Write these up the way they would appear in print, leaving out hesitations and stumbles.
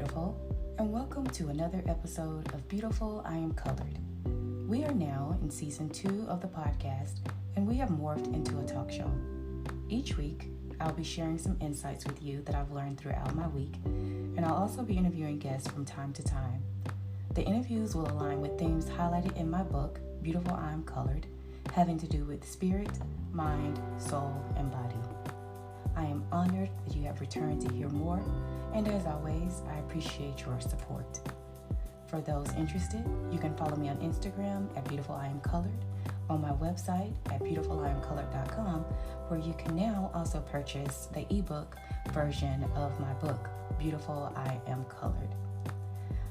beautiful, and welcome to another episode of Beautiful, I Am Colored. We are now in season 2 of the podcast, and we have morphed into a talk show. Each week, I'll be sharing some insights with you that I've learned throughout my week, and I'll also be interviewing guests from time to time. The interviews will align with themes highlighted in my book, Beautiful, I Am Colored, having to do with spirit, mind, soul, and body. I am honored that you have returned to hear more, and as always, I appreciate your support. For those interested, you can follow me on Instagram at Beautiful I Am Colored, on my website at beautifuliamcolored.com, where you can now also purchase the ebook version of my book, Beautiful I Am Colored.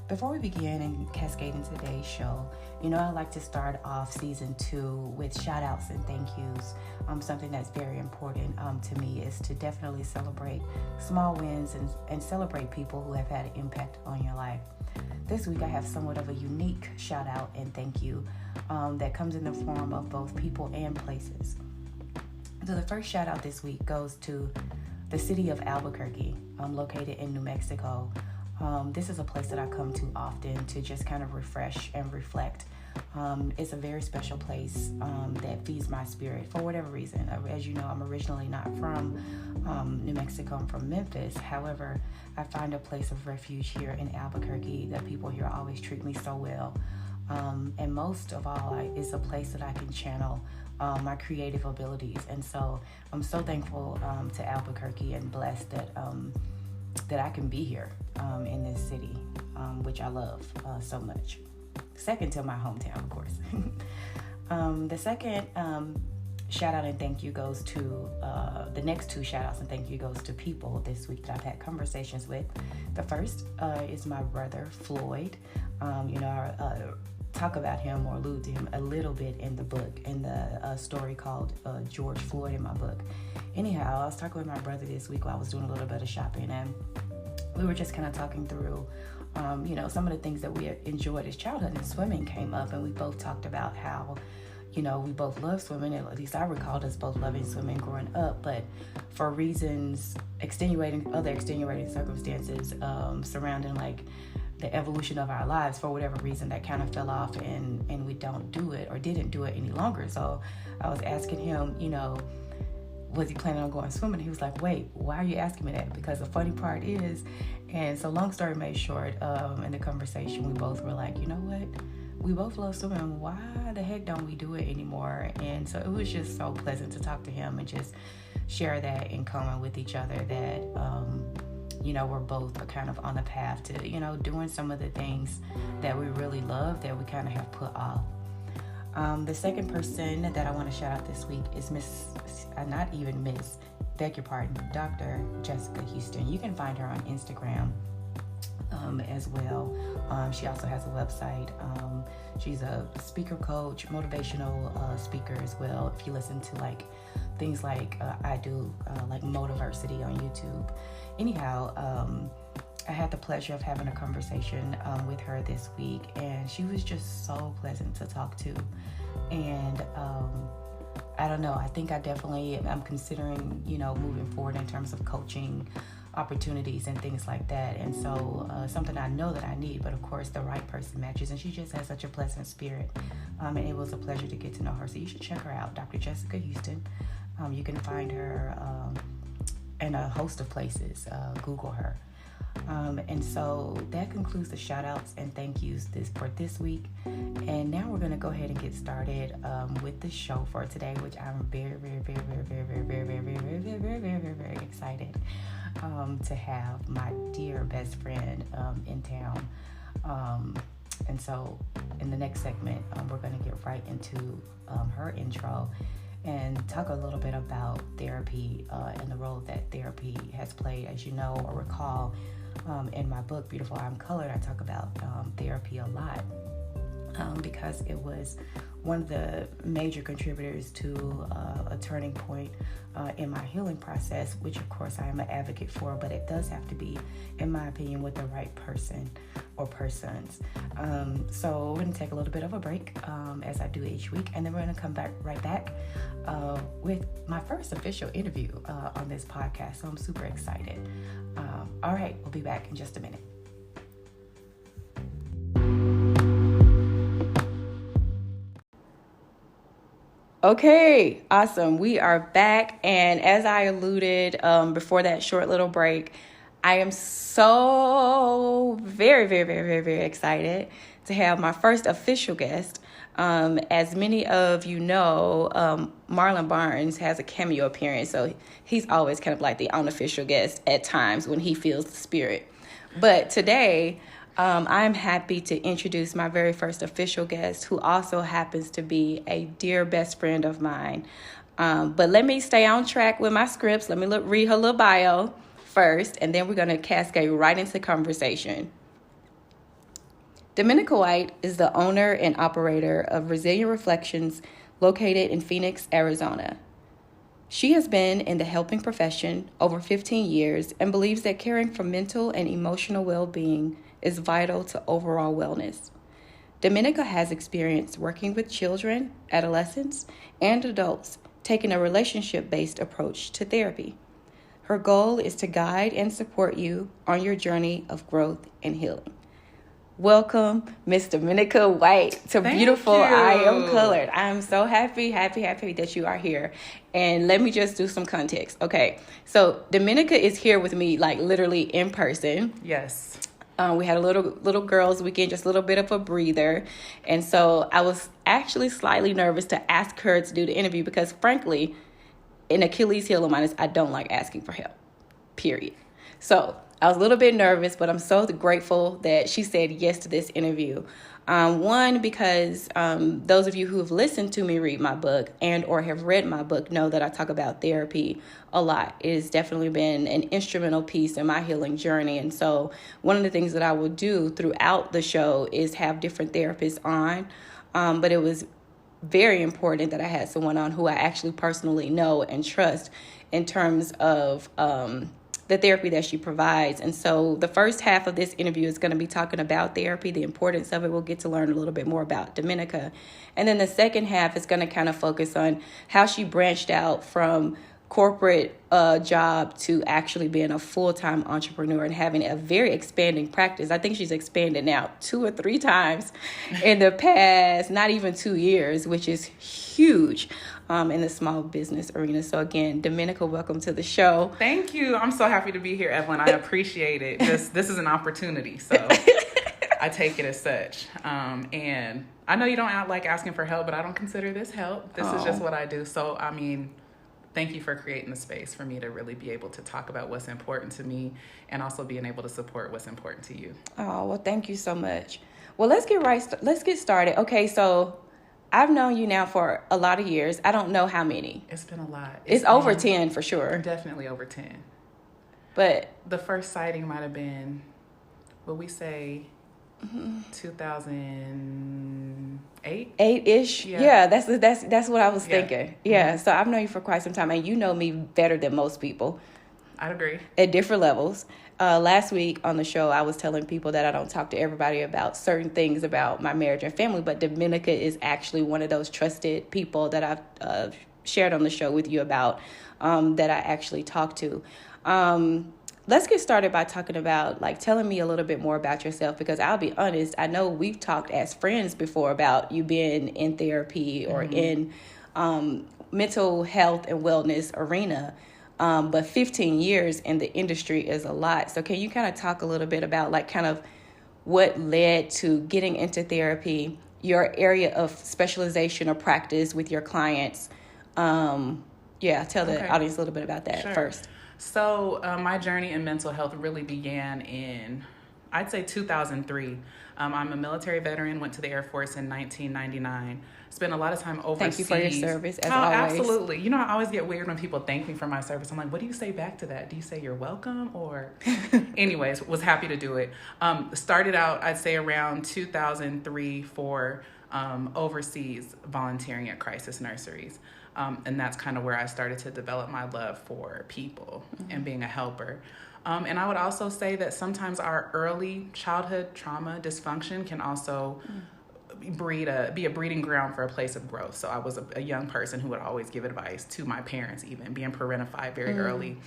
Before we begin and cascade into today's show, I like to start off season 2 with shout outs and thank yous. Something that's very important to me is to definitely celebrate small wins and celebrate people who have had an impact on your life. This week I have somewhat of a unique shout out and thank you that comes in the form of both people and places. So the first shout out this week goes to the city of Albuquerque, located in New Mexico. This is a place that I come to often to just kind of refresh and reflect. It's a very special place that feeds my spirit for whatever reason. As you know, I'm originally not from New Mexico. I'm from Memphis. However, I find a place of refuge here in Albuquerque. The people here always treat me so well. And most of all, it's a place that I can channel my creative abilities. And so I'm so thankful to Albuquerque and blessed that I can be here in this city, which I love so much. Second to my hometown, of course. The second shout out and thank you goes to, the next 2 shout outs and thank you goes to people this week that I've had conversations with. The first is my brother, Floyd. I talk about him or allude to him a little bit in the book, in the story called George Floyd in my book. Anyhow, I was talking with my brother this week while I was doing a little bit of shopping, and we were just kind of talking through, some of the things that we enjoyed as childhood, and swimming came up, and we both talked about how, we both love swimming, at least I recalled us both loving swimming growing up, but for reasons, other extenuating circumstances surrounding like the evolution of our lives, for whatever reason, that kind of fell off and we don't do it or didn't do it any longer. So I was asking him, was he planning on going swimming? He was like, wait, why are you asking me that? Because the funny part is, and so long story made short, in the conversation, we both were like, you know what? We both love swimming. Why the heck don't we do it anymore? And so it was just so pleasant to talk to him and just share that in common with each other that, we're both kind of on the path to, doing some of the things that we really love that we kind of have put off. The second person that I want to shout out this week is Dr. Jessica Houston. You can find her on Instagram as well. She also has a website. She's a speaker coach, motivational speaker as well. If you listen to things like I do, like Motiversity on YouTube. Anyhow, I had the pleasure of having a conversation with her this week, and she was just so pleasant to talk to. And I don't know, I think I'm considering, moving forward in terms of coaching opportunities and things like that. And so something I know that I need, but of course the right person matches. And she just has such a pleasant spirit. And it was a pleasure to get to know her. So you should check her out, Dr. Jessica Houston. You can find her in a host of places. Google her. And so that concludes the shout outs and thank yous for this week. And now we're going to go ahead and get started with the show for today, which I'm very, very, very, very, very, very, very, very, very, very, very, very, very, very excited to have my dear best friend in town. And so in the next segment, we're going to get right into her intro and talk a little bit about therapy and the role that therapy has played. As you know or recall, in my book, Beautiful I Am Colored, I talk about therapy a lot because it was one of the major contributors to a turning point in my healing process, which of course I am an advocate for, but it does have to be, in my opinion, with the right person or persons. So we're going to take a little bit of a break as I do each week, and then we're going to come right back with my first official interview on this podcast. So I'm super excited. All right, we'll be back in just a minute. Okay, awesome. We are back. And as I alluded before that short little break, I am so very, very, very, very, very excited to have my first official guest. As many of you know, Marlon Barnes has a cameo appearance, so he's always kind of like the unofficial guest at times when he feels the spirit. But today, I'm happy to introduce my very first official guest, who also happens to be a dear best friend of mine. But let me stay on track with my scripts. Let me read her little bio first, and then we're going to cascade right into conversation. Dominecaa White is the owner and operator of Resilient Reflections, located in Phoenix, Arizona. She has been in the helping profession over 15 years and believes that caring for mental and emotional well-being is vital to overall wellness. Dominecaa has experience working with children, adolescents, and adults, taking a relationship-based approach to therapy. Her goal is to guide and support you on your journey of growth and healing. Welcome, Miss Dominecaa White, to Beautiful I Am Colored. I'm so happy that you are here. And let me just do some context. Okay, so Dominecaa is here with me, like literally in person. Yes. We had a little girls' weekend, just a little bit of a breather. And so I was actually slightly nervous to ask her to do the interview because, frankly, an Achilles heel of mine is I don't like asking for help, period. So I was a little bit nervous, but I'm so grateful that she said yes to this interview. One, because those of you who have listened to me read my book and or have read my book know that I talk about therapy a lot. It has definitely been an instrumental piece in my healing journey. And so one of the things that I will do throughout the show is have different therapists on. But it was very important that I had someone on who I actually personally know and trust in terms of the therapy that she provides. And so the first half of this interview is going to be talking about therapy, the importance of it. We'll get to learn a little bit more about Dominecaa. And then the second half is going to kind of focus on how she branched out from corporate job to actually being a full-time entrepreneur and having a very expanding practice. I think she's expanded now 2 or 3 times in the past, not even 2 years, which is huge in the small business arena. So again, Dominecaa, welcome to the show. Thank you. I'm so happy to be here, Evelyn. I appreciate it. This is an opportunity, so I take it as such. And I know you don't like asking for help, but I don't consider this help. This is just what I do. So, I mean, thank you for creating the space for me to really be able to talk about what's important to me and also being able to support what's important to you. Oh, well, thank you so much. Well, let's get started. Okay, so I've known you now for a lot of years. I don't know how many. It's been a lot. It's over 10 for sure. Definitely over 10. But the first sighting might have been, will we say, 2008? 8-ish. Yeah, that's what I was thinking. Yeah, so I've known you for quite some time, and you know me better than most people. I'd agree. At different levels. Last week on the show, I was telling people that I don't talk to everybody about certain things about my marriage and family, but Dominecaa is actually one of those trusted people that I've shared on the show with you about that I actually talk to. Let's get started by talking about, telling me a little bit more about yourself, because I'll be honest, I know we've talked as friends before about you being in therapy or in mental health and wellness arena. But 15 years in the industry is a lot. So can you kind of talk a little bit about what led to getting into therapy, your area of specialization or practice with your clients? Tell the audience a little bit about that first. So my journey in mental health really began in, I'd say 2003. I'm a military veteran, went to the Air Force in 1999. Spent a lot of time overseas. Thank you for your service, as always. Absolutely. You know, I always get weird when people thank me for my service. I'm like, what do you say back to that? Do you say you're welcome? Or anyways, was happy to do it. Started out, I'd say around 2003 for overseas volunteering at crisis nurseries. And that's kind of where I started to develop my love for people and being a helper. And I would also say that sometimes our early childhood trauma dysfunction can also be a breeding ground for a place of growth. So I was a young person who would always give advice to my parents, even being parentified very early,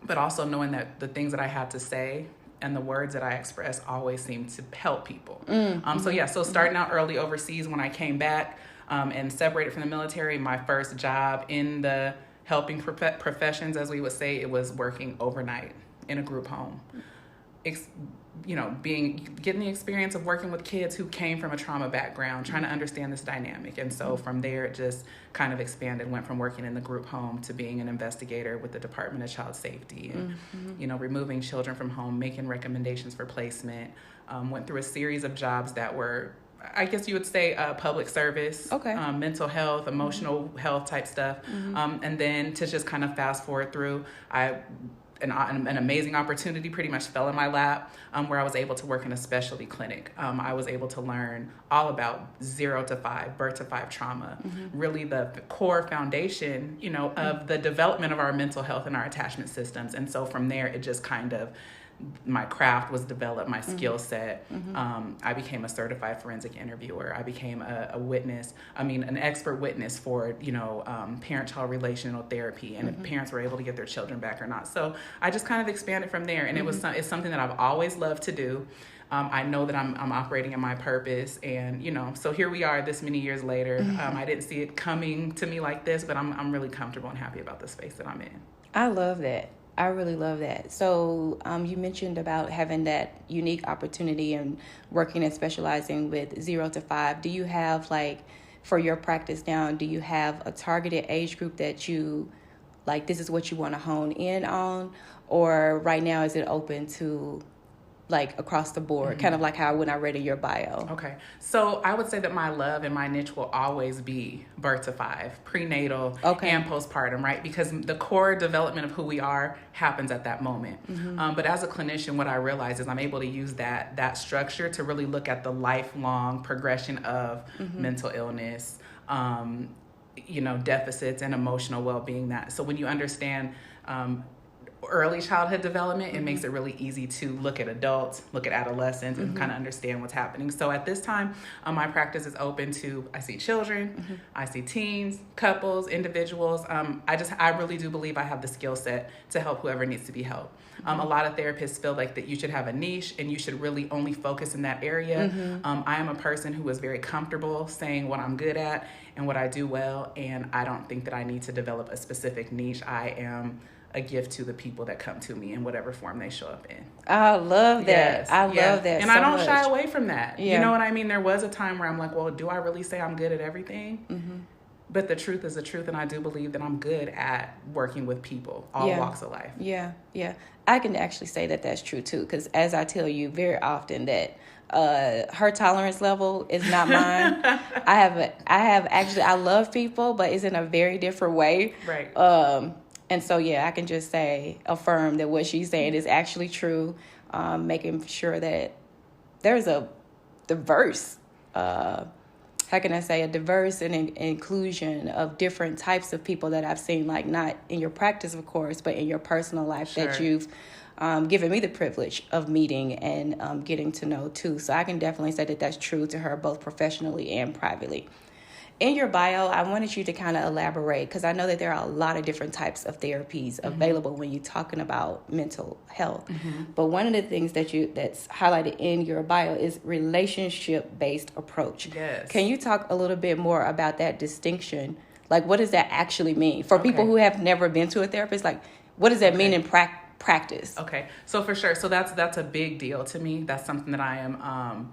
but also knowing that the things that I had to say and the words that I express always seemed to help people. So starting out early overseas, when I came back, and separated from the military. My first job in the helping professions, as we would say, it was working overnight in a group home. Getting the experience of working with kids who came from a trauma background, trying to understand this dynamic. And so from there, it just kind of expanded, went from working in the group home to being an investigator with the Department of Child Safety and, removing children from home, making recommendations for placement. Went through a series of jobs that were, I guess you would say, public service, mental health, emotional health type stuff. And then to just kind of fast forward through, an amazing opportunity pretty much fell in my lap, where I was able to work in a specialty clinic. I was able to learn all about 0 to 5, birth to 5 trauma, really the core foundation, of the development of our mental health and our attachment systems. And so from there, it just kind of, my craft was developed, my skill set. I became a certified forensic interviewer. I became an expert witness for, parent-child relational therapy, and if parents were able to get their children back or not. So I just kind of expanded from there, and it's something that I've always loved to do. I know that I'm operating in my purpose, and so here we are this many years later. I didn't see it coming to me like this, but I'm really comfortable and happy about the space that I'm in. I love that. I really love that. So you mentioned about having that unique opportunity and working and specializing with 0 to 5. Do you have, for your practice now, do you have a targeted age group that you, this is what you want to hone in on? Or right now, is it open to, across the board, kind of like how when I read in your bio? Okay. So I would say that my love and my niche will always be birth to 5, prenatal and postpartum, right? Because the core development of who we are happens at that moment. But as a clinician, what I realize is I'm able to use that structure to really look at the lifelong progression of mental illness, deficits and emotional well-being. So when you understand early childhood development, it makes it really easy to look at adults, look at adolescents, and kind of understand what's happening. So at this time, my practice is open to, I see children, I see teens, couples, individuals. I really do believe I have the skill set to help whoever needs to be helped. A lot of therapists feel like that you should have a niche and you should really only focus in that area. I am a person who is very comfortable saying what I'm good at and what I do well, and I don't think that I need to develop a specific niche. I am a gift to the people that come to me in whatever form they show up in. I love that. Yes, I love that. And so I don't much. shy away from that. You know what I mean? There was a time where I'm like, well, do I really say I'm good at everything? But the truth is the truth, and I do believe that I'm good at working with people, all walks of life. Yeah. I can actually say that that's true too, because as I tell you very often that her tolerance level is not mine. I love people, but it's in a very different way. Right. And so, I can just affirm that what she's saying is actually true, making sure that there's a diverse, a diverse and inclusion of different types of people that I've seen, not in your practice, of course, but in your personal life that you've given me the privilege of meeting and getting to know too. So I can definitely say that that's true to her, both professionally and privately. In your bio, I wanted you to kind of elaborate, because I know that there are a lot of different types of therapies available when you're talking about mental health. But one of the things that's highlighted in your bio is relationship-based approach. Yes. Can you talk a little bit more about that distinction? What does that actually mean? For people who have never been to a therapist, what does that mean in practice? Okay. So for sure. So that's a big deal to me. That's something that I am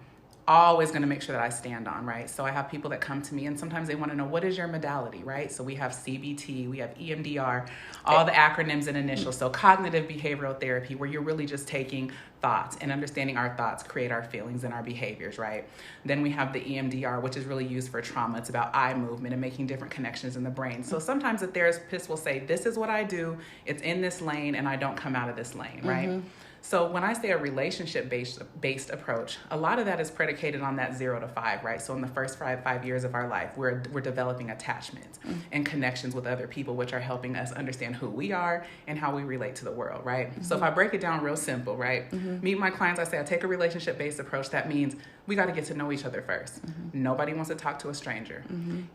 always going to make sure that I stand on, right? So I have people that come to me and sometimes they want to know, what is your modality, right? So we have CBT, we have EMDR, all the acronyms and initials. So cognitive behavioral therapy, where you're really just taking thoughts and understanding our thoughts create our feelings and our behaviors, right? Then we have the EMDR, which is really used for trauma. It's about eye movement and making different connections in the brain. So sometimes a therapist will say, this is what I do, it's in this lane, and I don't come out of this lane, right? So when I say a relationship-based approach, a lot of that is predicated on that 0 to 5, right? So in the first five years of our life, we're developing attachments and connections with other people, which are helping us understand who we are and how we relate to the world, right? So if I break it down real simple, right? Meet my clients, I say I take a relationship-based approach. That means we got to get to know each other first. Nobody wants to talk to a stranger.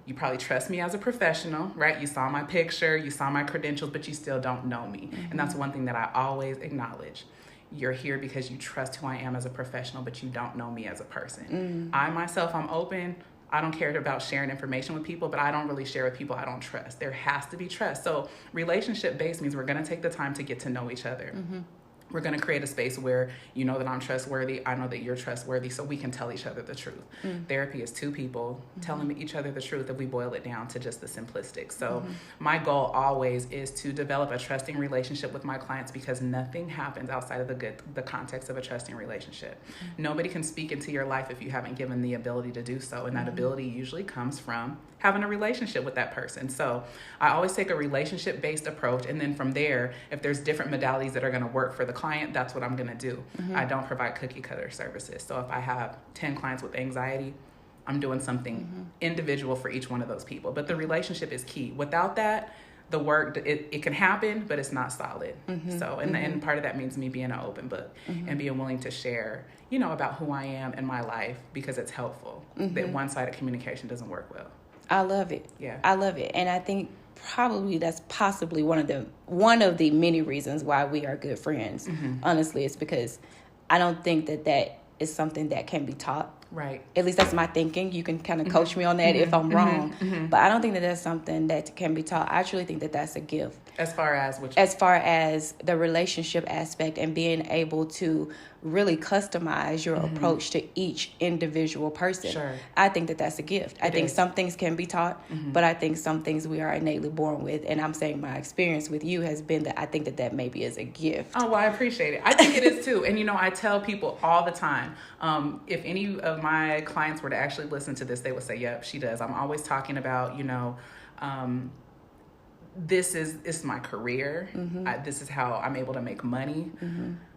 You probably trust me as a professional, right? You saw my picture, you saw my credentials, but you still don't know me. And that's one thing that I always acknowledge. You're here because you trust who I am as a professional, but you don't know me as a person. I myself, I'm open. I don't care about sharing information with people, but I don't really share with people I don't trust. There has to be trust. So relationship based means we're going to take the time to get to know each other. We're going to create a space where you know that I'm trustworthy. I know that you're trustworthy, so we can tell each other the truth. Therapy is two people telling each other the truth if we boil it down to just the simplistic. So my goal always is to develop a trusting relationship with my clients, because nothing happens outside of the context of a trusting relationship. Nobody can speak into your life if you haven't given the ability to do so. And that ability usually comes from having a relationship with that person. So I always take a relationship-based approach, and then from there, if there's different modalities that are going to work for the client, that's what I'm going to do. I don't provide cookie cutter services. So if I have 10 clients with anxiety, I'm doing something individual for each one of those people. But the relationship is key. Without that, the work, it can happen, but it's not solid. So, and part of that means me being an open book and being willing to share, you know, about who I am in my life, because it's helpful. That one-sided communication doesn't work well. I love it. Yeah. I love it. And I think probably that's possibly one of the many reasons why we are good friends. Honestly, it's because I don't think that is something that can be taught. Right. At least that's my thinking. You can kind of coach me on that if I'm wrong. But I don't think that that's something that can be taught. I actually think that that's a gift. As far as the relationship aspect and being able to really customize your approach to each individual person. Sure. I think that that's a gift. I think some things can be taught, but I think some things we are innately born with. And I'm saying my experience with you has been that I think that maybe is a gift. Oh, well, I appreciate it. I think it is too. And, you know, I tell people all the time, if any of my clients were to actually listen to this, they would say, yep, she does. I'm always talking about, you know, this is my career. This is how I'm able to make money.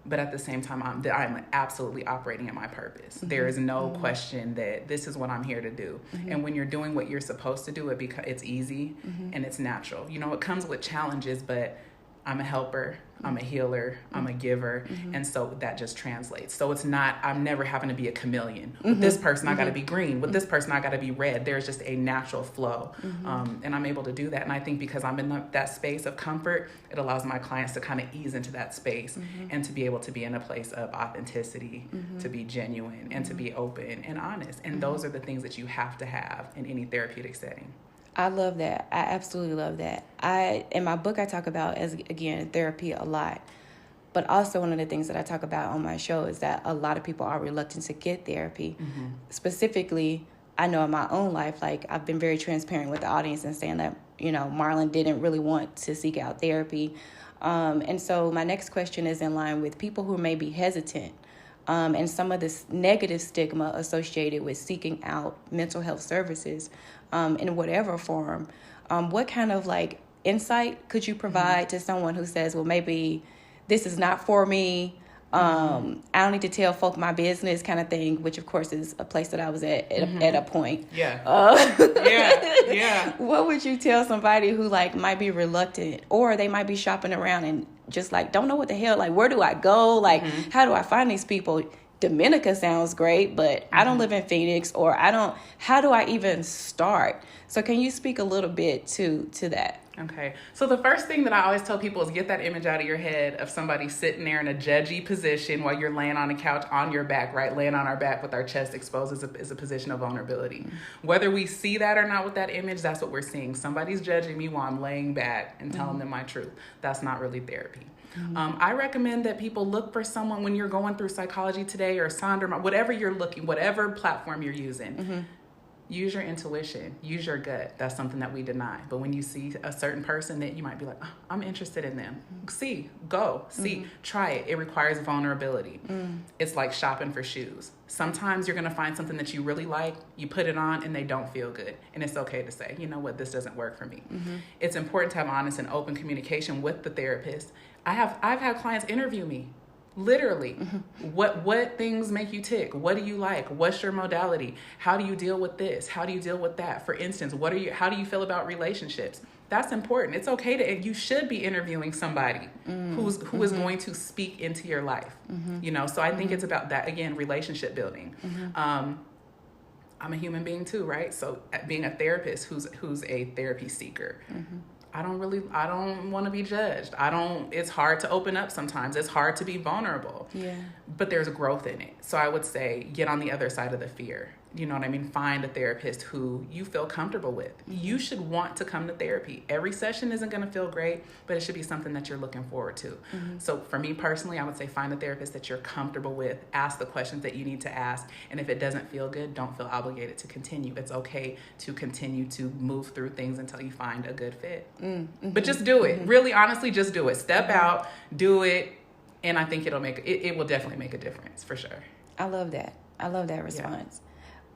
But at the same time, I'm absolutely operating in my purpose. There is no question that this is what I'm here to do. And when you're doing what you're supposed to do, it's easy and it's natural. You know, it comes with challenges, but I'm a helper, I'm a healer, I'm a giver, and so that just translates. So it's not, I'm never having to be a chameleon. With this person, I got to be green. With this person, I got to be red. There's just a natural flow, and I'm able to do that. And I think because I'm in that space of comfort, it allows my clients to kind of ease into that space and to be able to be in a place of authenticity, to be genuine, and to be open and honest. And those are the things that you have to have in any therapeutic setting. I love that. I absolutely love that. In my book, I talk about, as again, therapy a lot. But also one of the things that I talk about on my show is that a lot of people are reluctant to get therapy. Specifically, I know in my own life, like I've been very transparent with the audience and saying that, you know, Marlon didn't really want to seek out therapy. And so my next question is in line with people who may be hesitant and some of this negative stigma associated with seeking out mental health services in whatever form. What kind of like insight could you provide to someone who says, well, maybe this is not for me. I don't need to tell folk my business kind of thing, which of course is a place that I was at a point. Yeah. What would you tell somebody who like might be reluctant, or they might be shopping around and just like don't know what the hell, like where do I go? Like how do I find these people? Dominicaa sounds great, but I don't live in Phoenix, or how do I even start? So can you speak a little bit to that? Okay. So the first thing that I always tell people is get that image out of your head of somebody sitting there in a judgy position while you're laying on a couch on your back, right? Laying on our back with our chest exposed is a position of vulnerability. Whether we see that or not with that image, that's what we're seeing. Somebody's judging me while I'm laying back and telling them my truth. That's not really therapy. I recommend that people look for someone when you're going through Psychology Today or Sonder, whatever you're looking, whatever platform you're using. Use your intuition, use your gut. That's something that we deny. But when you see a certain person that you might be like, oh, I'm interested in them. Try it. It requires vulnerability. It's like shopping for shoes. Sometimes you're going to find something that you really like, you put it on and they don't feel good. And it's okay to say, you know what, this doesn't work for me. It's important to have honest and open communication with the therapist. I've had clients interview me. Literally, what things make you tick? What do you like? What's your modality? How do you deal with this? How do you deal with that? For instance, how do you feel about relationships? That's important. It's okay to, you should be interviewing somebody who is going to speak into your life. You know, so I think it's about that, again, relationship building. I'm a human being too, right? So being a therapist who's a therapy seeker, I don't want to be judged. It's hard to open up sometimes. It's hard to be vulnerable. Yeah. But there's growth in it. So I would say get on the other side of the fear. you know what I mean, find a therapist who you feel comfortable with. You should want to come to therapy. Every session isn't going to feel great, but it should be something that you're looking forward to. So for me personally, I would say find a therapist that you're comfortable with. Ask the questions that you need to ask. And if it doesn't feel good, don't feel obligated to continue. It's okay to continue to move through things until you find a good fit. But just do it. Really, honestly, just do it. Step out, do it. And I think it will definitely make a difference for sure. I love that. I love that response. Yeah.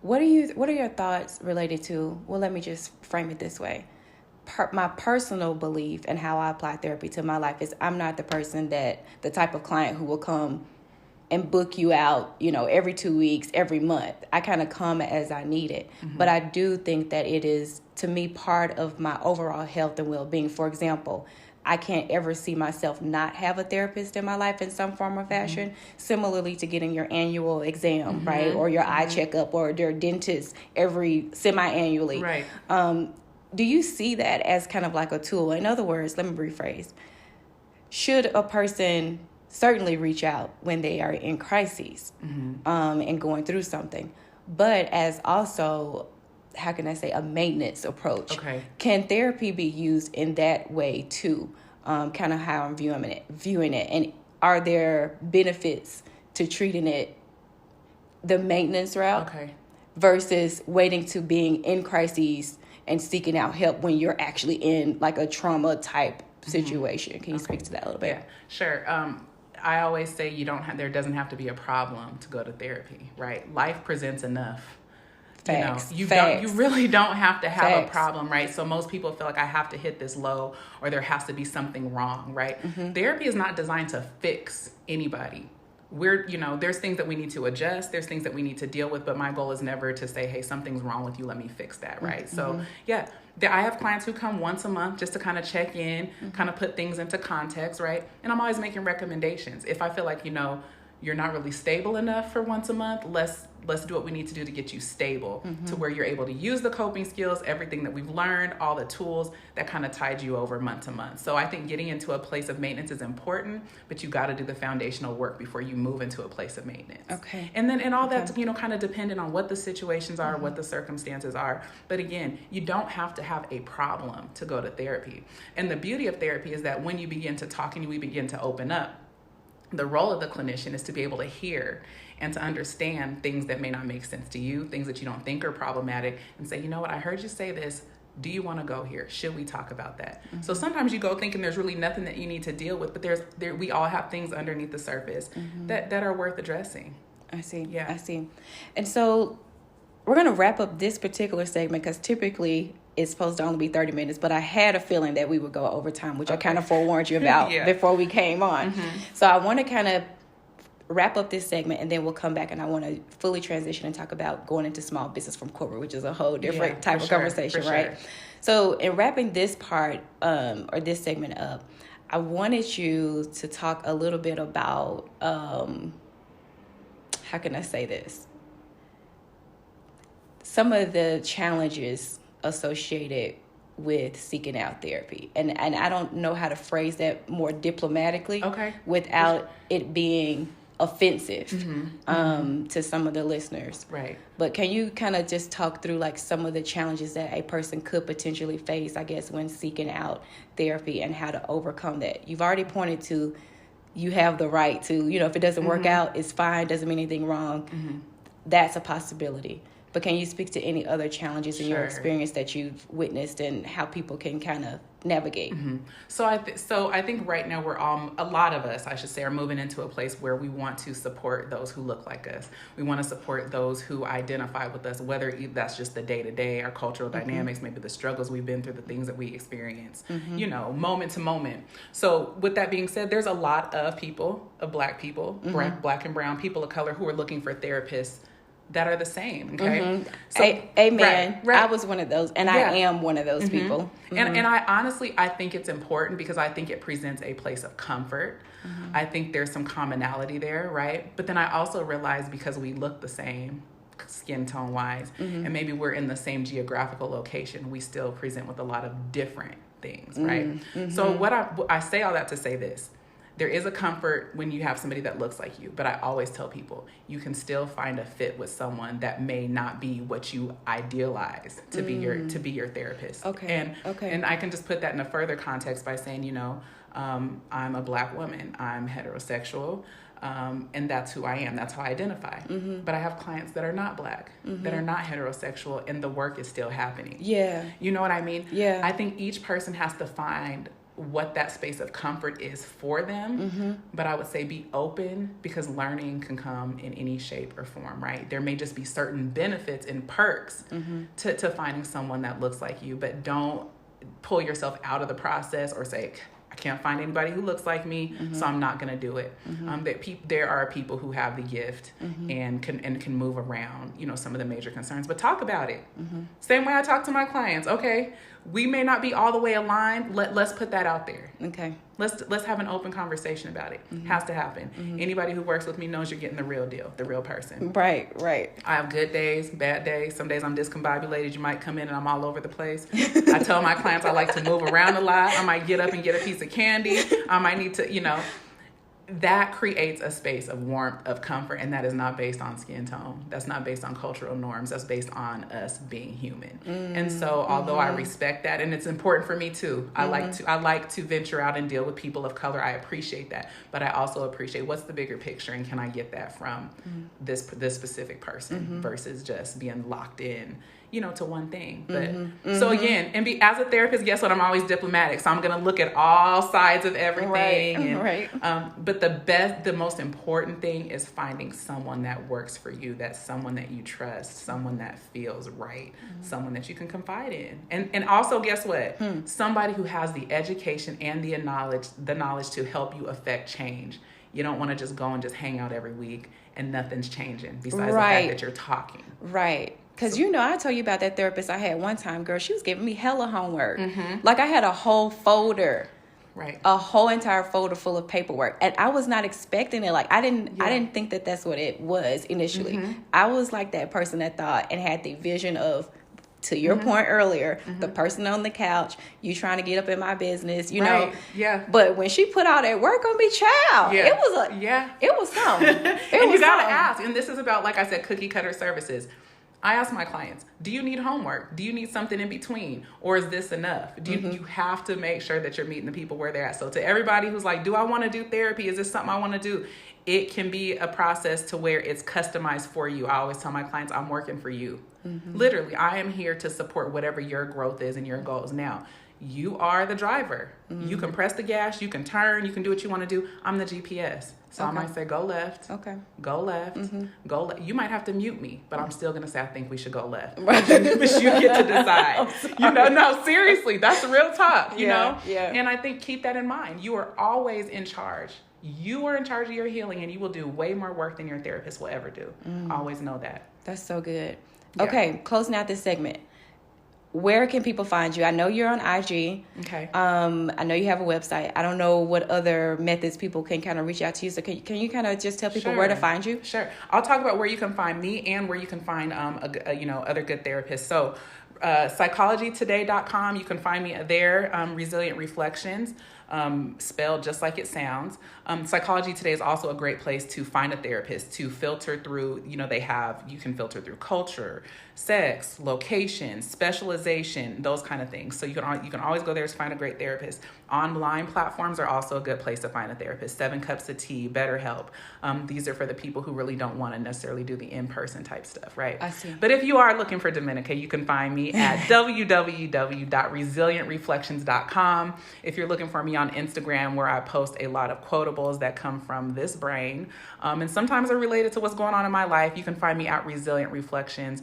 What are your thoughts related to, well, let me just frame it this way. My personal belief and how I apply therapy to my life is I'm not the type of client who will come and book you out, every 2 weeks, every month. I kind of come as I need it. But I do think that it is, to me, part of my overall health and well-being. For example, I can't ever see myself not have a therapist in my life in some form or fashion. Similarly to getting your annual exam, right? Or your eye checkup, or your dentist every semi-annually. Right. Do you see that as kind of like a tool? In other words, let me rephrase. Should a person certainly reach out when they are in crises and going through something, but as also, how can I say, a maintenance approach? Okay. Can therapy be used in that way too? Kind of how I'm viewing it. And are there benefits to treating it the maintenance route versus waiting to being in crises and seeking out help when you're actually in like a trauma type situation? Can you speak to that a little bit? Yeah, sure. I always say there doesn't have to be a problem to go to therapy, right? Life presents enough. Facts. You really don't have to have a problem, right? So most people feel like I have to hit this low or there has to be something wrong, right? Therapy is not designed to fix anybody. There's things that we need to adjust. There's things that we need to deal with. But my goal is never to say, hey, something's wrong with you. Let me fix that, right? So, yeah, I have clients who come once a month just to kind of check in, kind of put things into context, right? And I'm always making recommendations. If I feel like, you're not really stable enough for once a month, let's do what we need to do to get you stable to where you're able to use the coping skills, everything that we've learned, all the tools that kind of tide you over month to month. So I think getting into a place of maintenance is important, but you got to do the foundational work before you move into a place of maintenance. Okay. And all that's, kind of dependent on what the situations are, what the circumstances are. But again, you don't have to have a problem to go to therapy. And the beauty of therapy is that when you begin to talk and we begin to open up, the role of the clinician is to be able to hear and to understand things that may not make sense to you, things that you don't think are problematic, and say, you know what, I heard you say this. Do you want to go here? Should we talk about that? So sometimes you go thinking there's really nothing that you need to deal with, but we all have things underneath the surface that are worth addressing. I see. Yeah. I see. And so we're going to wrap up this particular segment because typically it's supposed to only be 30 minutes, but I had a feeling that we would go over time, which I kind of forewarned you about before we came on. So I want to kind of wrap up this segment and then we'll come back and I want to fully transition and talk about going into small business from corporate, which is a whole different type of conversation, right? So in wrapping this part or this segment up, I wanted you to talk a little bit about, how can I say this? Some of the challenges associated with seeking out therapy. And I don't know how to phrase that more diplomatically without it being offensive to some of the listeners. Right. But can you kind of just talk through like some of the challenges that a person could potentially face, I guess, when seeking out therapy and how to overcome that? You've already pointed to you have the right to, if it doesn't work out, it's fine, doesn't mean anything wrong. That's a possibility. But can you speak to any other challenges in your experience that you've witnessed and how people can kind of navigate? So I think right now a lot of us, I should say, are moving into a place where we want to support those who look like us. We want to support those who identify with us, whether that's just the day-to-day, our cultural dynamics, maybe the struggles we've been through, the things that we experience, moment to moment. So with that being said, there's a lot of people, of Black people, Black and brown people of color who are looking for therapists that are the same. Okay. So, amen. Right. I was one of those, and I am one of those people. And I honestly, I think it's important because I think it presents a place of comfort. I think there's some commonality there, right? But then I also realize because we look the same, skin tone wise, and maybe we're in the same geographical location, we still present with a lot of different things, right? So what I say all that to say this. there is a comfort when you have somebody that looks like you, but I always tell people you can still find a fit with someone that may not be what you idealize to be your therapist. Okay. And I can just put that in a further context by saying, I'm a Black woman, I'm heterosexual, and that's who I am. That's how I identify. But I have clients that are not Black, that are not heterosexual, and the work is still happening. Yeah. You know what I mean? Yeah. I think each person has to find what that space of comfort is for them. But I would say be open, because learning can come in any shape or form, right? There may just be certain benefits and perks to finding someone that looks like you, but don't pull yourself out of the process or say, I can't find anybody who looks like me, so I'm not going to do it. There are people who have the gift and can move around, some of the major concerns, but talk about it. Same way I talk to my clients. Okay, we may not be all the way aligned. Let's put that out there. Okay. Let's have an open conversation about it. Has to happen. Anybody who works with me knows you're getting the real deal, the real person. Right. I have good days, bad days. Some days I'm discombobulated. You might come in and I'm all over the place. I tell my clients I like to move around a lot. I might get up and get a piece of candy. I might need to, that creates a space of warmth, of comfort, and that is not based on skin tone. That's not based on cultural norms. That's based on us being human. And so, although I respect that, and it's important for me too, I like to venture out and deal with people of color. I appreciate that, but I also appreciate what's the bigger picture, and can I get that from this specific person versus just being locked in, to one thing. But so again, and as a therapist, guess what? I'm always diplomatic, so I'm going to look at all sides of everything. But the most important thing is finding someone that works for you. That's someone that you trust, someone that feels right, someone that you can confide in, and also guess what? Somebody who has the education and the knowledge to help you affect change. You don't want to just go and just hang out every week and nothing's changing besides the fact that you're talking. Right. Because, I told you about that therapist I had one time, girl. She was giving me hella homework. Like, I had a whole folder. Right. A whole entire folder full of paperwork. And I was not expecting it. Like, I didn't think that that's what it was initially. I was like that person that thought and had the vision of, to your point earlier, the person on the couch, you trying to get up in my business, you know. Yeah. But when she put all that work on me, child, it was something. And you got to ask. And this is about, like I said, cookie cutter services. I ask my clients, do you need homework? Do you need something in between? Or is this enough? You have to make sure that you're meeting the people where they're at. So to everybody who's like, do I want to do therapy? Is this something I want to do? It can be a process to where it's customized for you. I always tell my clients, I'm working for you. Literally, I am here to support whatever your growth is and your goals. Now, you are the driver. You can press the gas, you can turn, you can do what you want to do. I'm the GPS. So I might say, go left. Okay. Go left. Go left. You might have to mute me, but I'm still going to say, I think we should go left. But you get to decide. No, seriously, that's real talk, you know? Yeah. And I think keep that in mind. You are always in charge. You are in charge of your healing, and you will do way more work than your therapist will ever do. Always know that. That's so good. Yeah. Okay, closing out this segment. Where can people find you? I know you're on IG. Okay. I know you have a website. I don't know what other methods people can kind of reach out to you. So can you kind of just tell people where to find you? Sure. I'll talk about where you can find me and where you can find other good therapists. So psychologytoday.com, you can find me there. Resilient Reflections, spelled just like it sounds. Psychology Today is also a great place to find a therapist, to filter through, you can filter through culture, sex, location, specialization, those kind of things. So you can always go there to find a great therapist. Online platforms are also a good place to find a therapist. 7 Cups of Tea, BetterHelp. These are for the people who really don't want to necessarily do the in-person type stuff, right? I see. But if you are looking for Dominecaa, you can find me at www.resilientreflections.com. If you're looking for me on Instagram, where I post a lot of quotables that come from this brain, and sometimes are related to what's going on in my life, you can find me at Resilient Reflections,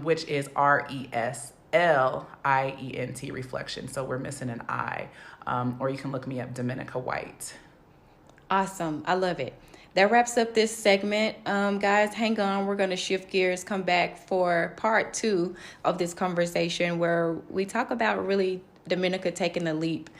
which is RESLIENT Reflections. So we're missing an I. Or you can look me up, Dominecaa White. Awesome. I love it. That wraps up this segment. Guys, hang on. We're going to shift gears, come back for part 2 of this conversation where we talk about really Dominecaa taking the leap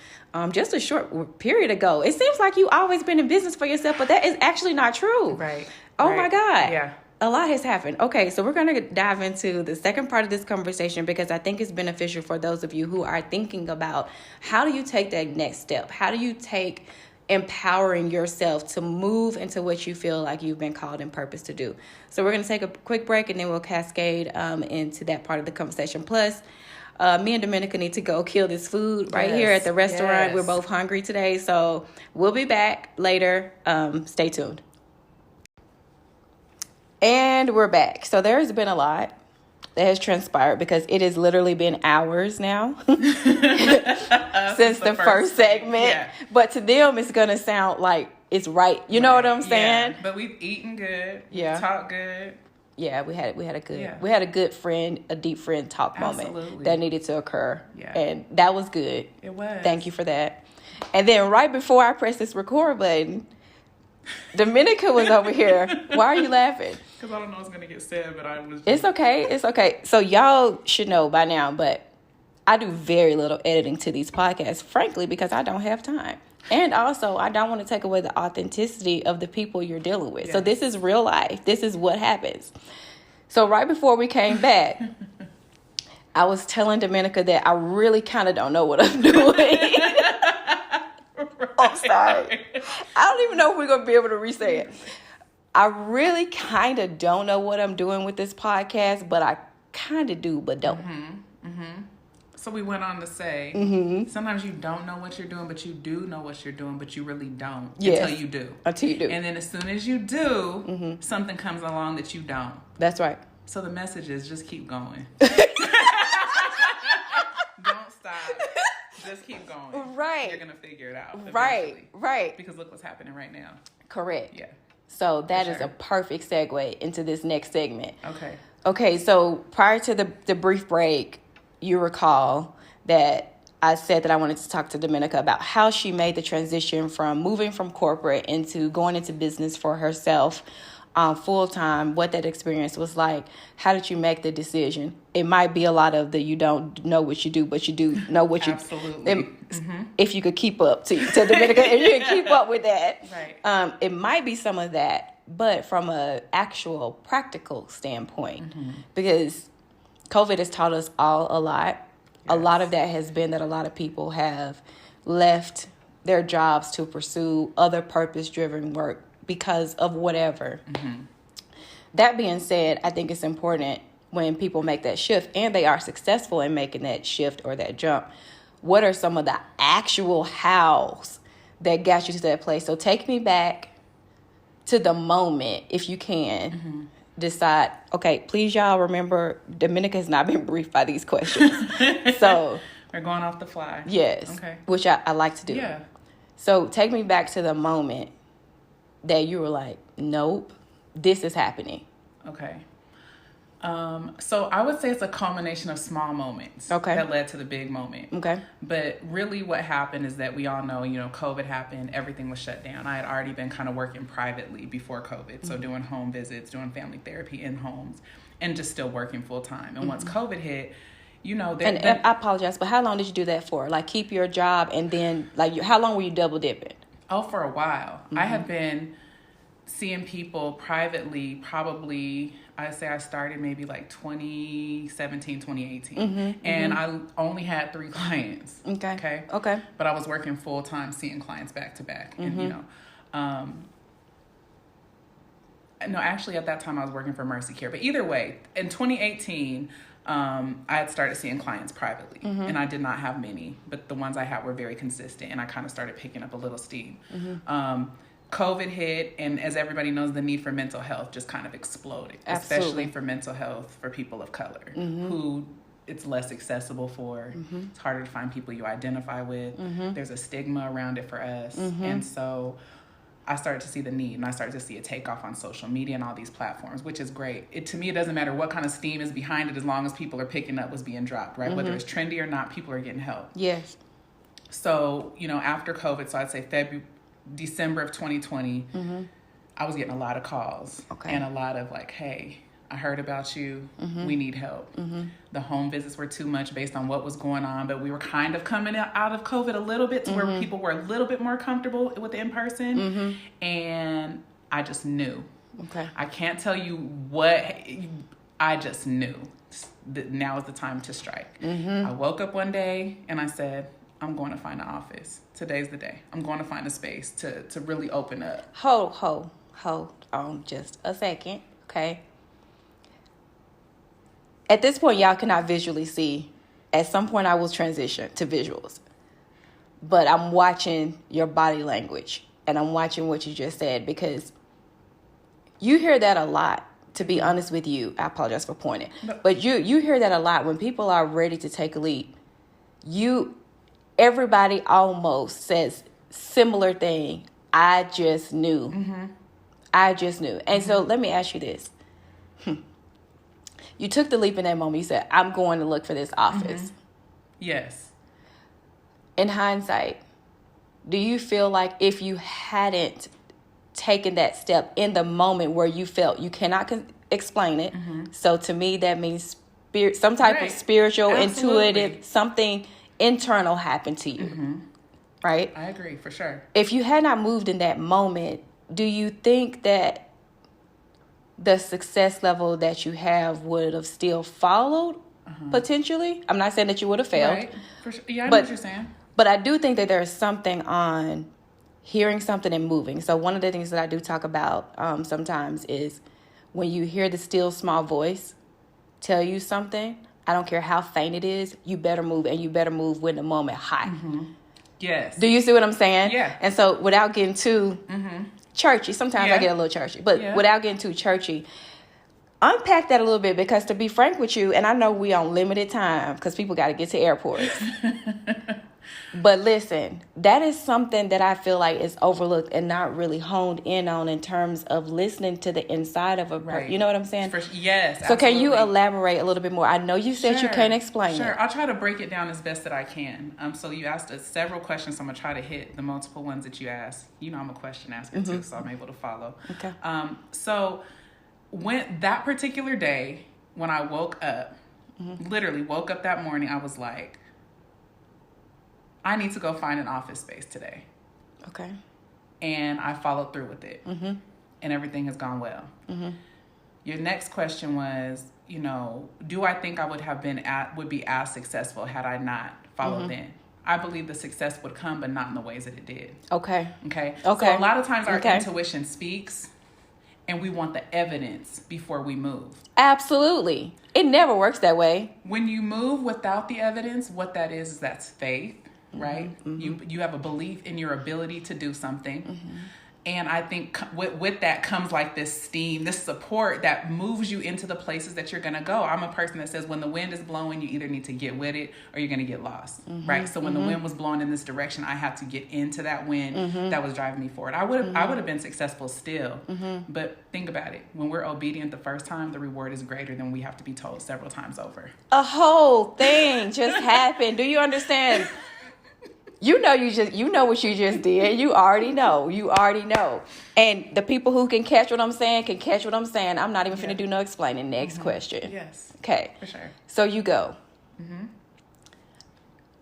just a short period ago. It seems like you've always been in business for yourself, but that is actually not true. Right. Oh, my God. Yeah. A lot has happened. Okay, so we're going to dive into the second part of this conversation because I think it's beneficial for those of you who are thinking about how do you take that next step? How do you take empowering yourself to move into what you feel like you've been called and purpose to do. So we're going to take a quick break, and then we'll cascade into that part of the conversation. Plus, me and Dominica need to go kill this food right here at the restaurant. Yes. We're both hungry today, so we'll be back later. Stay tuned. And we're back. So there's been a lot that has transpired because it has literally been hours now since the first segment. Yeah. But to them, it's going to sound like it's right. You know what I'm saying? Yeah. But we've eaten good. Yeah. We've talked good. Yeah, we had a good friend, a deep friend talk moment that needed to occur. Yeah. And that was good. It was. Thank you for that. And then right before I pressed this record button, Dominica was over here. Why are you laughing? Because I don't know what's going to get said, but I was... It's okay. So y'all should know by now, but I do very little editing to these podcasts, frankly, because I don't have time. And also, I don't want to take away the authenticity of the people you're dealing with. Yes. So this is real life. This is what happens. So right before we came back, I was telling Dominica that I really kind of don't know what I'm doing. I'm sorry. I don't even know if we're going to be able to re-say it. I really kind of don't know what I'm doing with this podcast, but I kind of do, but don't. So we went on to say, sometimes you don't know what you're doing, but you do know what you're doing, but you really don't until you do. Until you do. And then as soon as you do, something comes along that you don't. That's right. So the message is just keep going. Don't stop. Just keep going. Right. You're going to figure it out. Eventually. Right. Because look what's happening right now. Correct. Yeah. So that is a perfect segue into this next segment. Okay, so prior to the brief break, you recall that I said that I wanted to talk to Dominica about how she made the transition from moving from corporate into going into business for herself full-time, what that experience was like. How did you make the decision? It might be a lot of the you don't know what you do, but you do know what you... Absolutely. If you could keep up to Dominica, if you can keep up with that. Right. It might be some of that, but from a actual practical standpoint, because COVID has taught us all a lot. Yes. A lot of that has been that a lot of people have left their jobs to pursue other purpose-driven work because of whatever. That being said, I think it's important when people make that shift and they are successful in making that shift or that jump. What are some of the actual hows that got you to that place? So take me back to the moment, if you can, decide, okay, please y'all remember, Dominica has not been briefed by these questions. So we're going off the fly. Yes. Okay. Which I like to do. Yeah. So take me back to the moment that you were like, nope, this is happening. Okay. So I would say it's a culmination of small moments that led to the big moment. Okay. But really what happened is that we all know, COVID happened, everything was shut down. I had already been kind of working privately before COVID. So doing home visits, doing family therapy in homes, and just still working full time. And once COVID hit, and I apologize, but how long did you do that for? Like keep your job and then how long were you double dipping? Oh, for a while. I have been seeing people privately probably, I say I started maybe like 2017, 2018. And I only had 3 clients. Okay. But I was working full time, seeing clients back to back. And, no, actually at that time I was working for Mercy Care. But either way, in 2018, I had started seeing clients privately, and I did not have many, but the ones I had were very consistent, and I kind of started picking up a little steam. COVID hit, and as everybody knows, the need for mental health just kind of exploded, especially for mental health for people of color, who it's less accessible for. It's harder to find people you identify with. There's a stigma around it for us, and so I started to see the need, and I started to see a takeoff on social media and all these platforms, which is great. To me, it doesn't matter what kind of steam is behind it as long as people are picking up what's being dropped, right? Whether it's trendy or not, people are getting help. Yes. So, after COVID, so I'd say December of 2020, I was getting a lot of calls and a lot of like, hey, I heard about you. We need help. The home visits were too much based on what was going on, but we were kind of coming out of COVID a little bit to where people were a little bit more comfortable with in-person. And I just knew. I can't tell you what, I just knew that now is the time to strike. I woke up one day and I said, I'm going to find an office. Today's the day. I'm going to find a space to really open up. Hold on just a second, okay? At this point, y'all cannot visually see. At some point, I will transition to visuals. But I'm watching your body language, and I'm watching what you just said, because you hear that a lot, to be honest with you. I apologize for pointing. No. But you hear that a lot when people are ready to take a leap. Everybody almost says similar thing. I just knew. Mm-hmm. I just knew. And so let me ask you this. You took the leap in that moment. You said, I'm going to look for this office. Mm-hmm. Yes. In hindsight, do you feel like if you hadn't taken that step in the moment where you felt, you cannot explain it. Mm-hmm. So to me, that means some type of spiritual, intuitive, something internal happened to you. Mm-hmm. Right? I agree, for sure. If you had not moved in that moment, do you think that the success level that you have would have still followed potentially? I'm not saying that you would have failed. Right. For sure. Yeah, I know what you're saying. But I do think that there's something on hearing something and moving. So one of the things that I do talk about sometimes is when you hear the still small voice tell you something, I don't care how faint it is, you better move, and you better move when the moment hot. Mm-hmm. Yes. Do you see what I'm saying? Yeah. And so without getting too churchy, sometimes I get a little churchy, but without getting too churchy, unpack that a little bit, because to be frank with you, and I know we on limited time because people got to get to airports. But listen, that is something that I feel like is overlooked and not really honed in on in terms of listening to the inside of a person. You know what I'm saying? Yes. So absolutely. Can you elaborate a little bit more? I know you said you can't explain it. Sure. I'll try to break it down as best that I can. So you asked us several questions. So I'm going to try to hit the multiple ones that you asked. You know I'm a question asker too, so I'm able to follow. Okay. So when that particular day, when I woke up, literally woke up that morning, I was like, I need to go find an office space today. Okay. And I followed through with it. Mm-hmm. And everything has gone well. Mm-hmm. Your next question was, do I think I would be as successful had I not followed in? I believe the success would come, but not in the ways that it did. Okay. So a lot of times our intuition speaks, and we want the evidence before we move. Absolutely. It never works that way. When you move without the evidence, what that is that's faith. Right? Mm-hmm. You have a belief in your ability to do something. Mm-hmm. And I think with that comes like this steam, this support that moves you into the places that you're going to go. I'm a person that says when the wind is blowing, you either need to get with it or you're going to get lost. Mm-hmm. Right? So when the wind was blowing in this direction, I had to get into that wind that was driving me forward. I would have been successful still. Mm-hmm. But think about it. When we're obedient the first time, the reward is greater than we have to be told several times over. A whole thing just happened. Do you understand? You know what you just did. You already know. And the people who can catch what I'm saying can catch what I'm saying. I'm not even finna do no explaining. Next question. Yes. Okay. For sure. So you go. Mm-hmm.